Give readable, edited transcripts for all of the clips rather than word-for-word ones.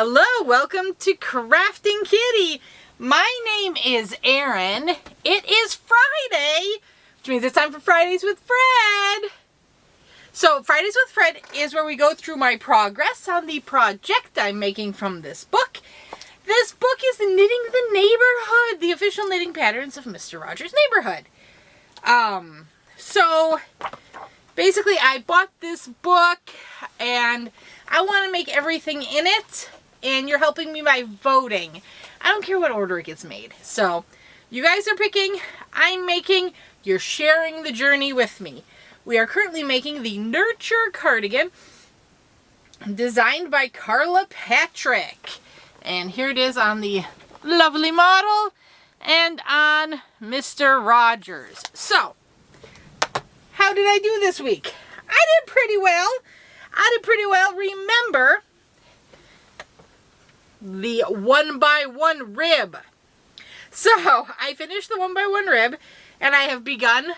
Hello, welcome to Krafting Kitty. My name is Erin. It is Friday, which means it's time for Fridays with Fred. So Fridays with Fred is where we go through my progress on the project I'm making from this book. This book is Knitting the Neighborhood, the official knitting patterns of Mr. Rogers' Neighborhood. So basically I bought this book and I want to make everything in it, and you're helping me by voting. I don't care what order it gets made. So you guys are picking, I'm making, you're sharing the journey with me. We are currently making the Nurture Cardigan, designed by Carla Patrick. And here it is on the lovely model and on Mr. Rogers. So, how did I do this week? I did pretty well. Remember the 1x1 rib. So, I finished the 1x1 rib and I have begun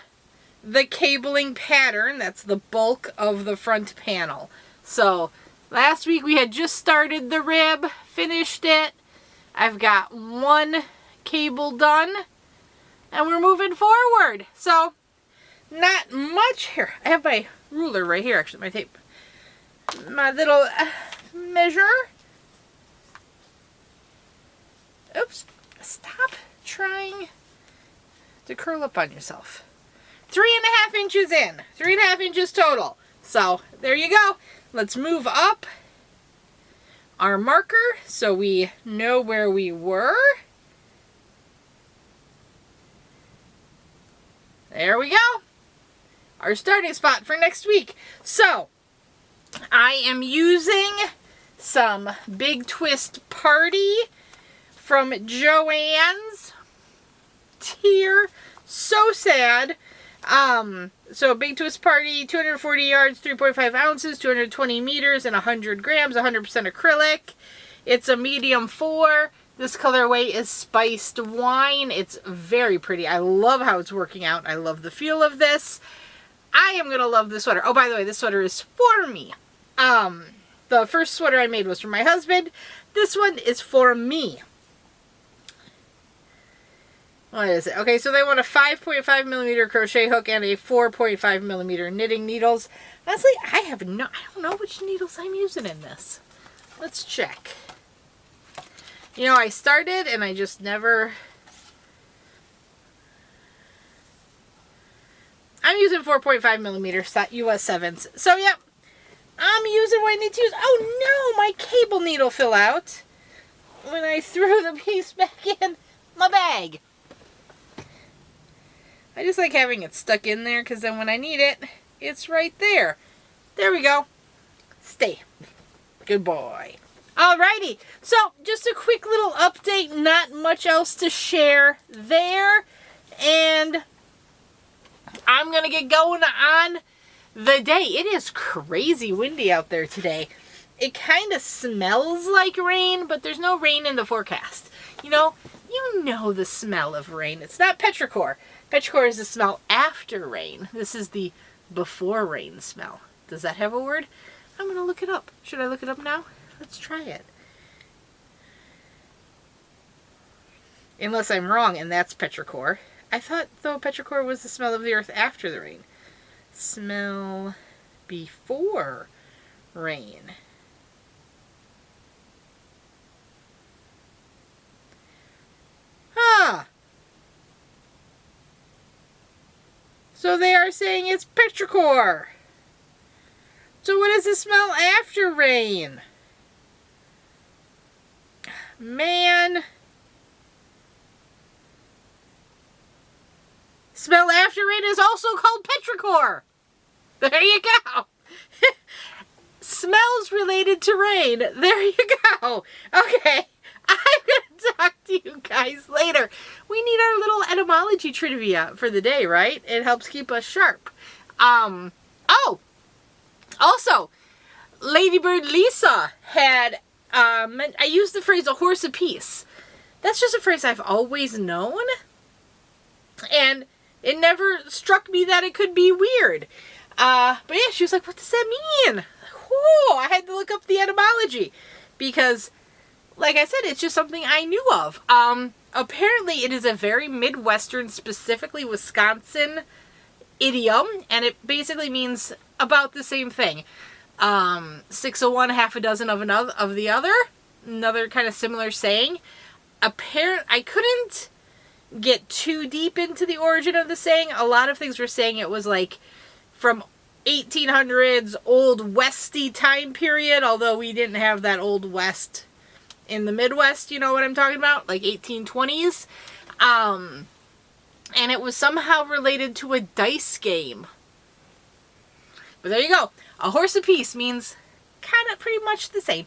the cabling pattern. That's the bulk of the front panel. So, last week we had just started the rib, finished it. I've got one cable done and we're moving forward. So, not much here. I have my ruler right here, actually, my tape. My little measure. Oops. Stop trying to curl up on yourself. 3.5 inches in. 3.5 inches total. So, there you go. Let's move up our marker so we know where we were. There we go. Our starting spot for next week. So, I am using some Big Twist Party from Joann's tier. So sad. So Big Twist Party, 240 yards, 3.5 ounces, 220 meters, and 100 grams, 100% acrylic. It's a medium 4. This colorway is Spiced Wine. It's very pretty. I love how it's working out. I love the feel of this. I am going to love this sweater. Oh, by the way, this sweater is for me. The first sweater I made was for my husband. This one is for me. What is it? Okay, so they want a 5.5 millimeter crochet hook and a 4.5 millimeter knitting needles. Honestly, I don't know which needles I'm using in this. Let's check. You know, I started and I just never... I'm using 4.5 millimeter US 7s. So, yep. I'm using what I need to use. Oh, no! My cable needle fell out when I threw the piece back in my bag. I just like having it stuck in there because then when I need it, it's right there. There we go. Stay. Good boy. Alrighty. So, just a quick little update. Not much else to share there. And I'm going to get going on the day. It is crazy windy out there today. It kind of smells like rain, but there's no rain in the forecast. You know the smell of rain. It's not petrichor. Petrichor is the smell after rain. This is the before rain smell. Does that have a word? I'm going to look it up. Should I look it up now? Let's try it. Unless I'm wrong and that's petrichor. I thought, though, petrichor was the smell of the earth after the rain. Smell before rain. Huh. So they are saying it's petrichor. So what does it smell after rain? Man. Smell after rain is also called petrichor. There you go. Smells related to rain. There you go. Okay. I'm going to talk to you guys later. We need our little etymology trivia for the day, right? It helps keep us sharp. Oh, also, Ladybird Lisa had, I used the phrase a horse apiece. That's just a phrase I've always known. And it never struck me that it could be weird. But yeah, she was like, what does that mean? Whoa, I had to look up the etymology because like I said, it's just something I knew of. Apparently it is a very Midwestern, specifically Wisconsin idiom, and it basically means about the same thing. 6 of one, half a dozen of the other. Another kind of similar saying. I couldn't get too deep into the origin of the saying. A lot of things were saying it was like from 1800s, Old Westy time period, although we didn't have that Old West in the Midwest, you know what I'm talking about? Like 1820s. And it was somehow related to a dice game. But there you go. A horse apiece means kind of pretty much the same.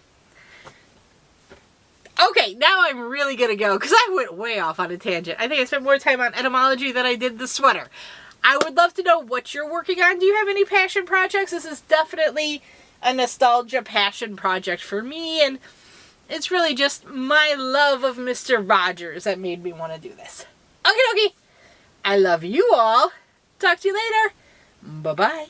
Okay, now I'm really gonna go because I went way off on a tangent. I think I spent more time on etymology than I did the sweater. I would love to know what you're working on. Do you have any passion projects? This is definitely a nostalgia passion project for me, and it's really just my love of Mr. Rogers that made me want to do this. Okay, I love you all. Talk to you later. Bye-bye.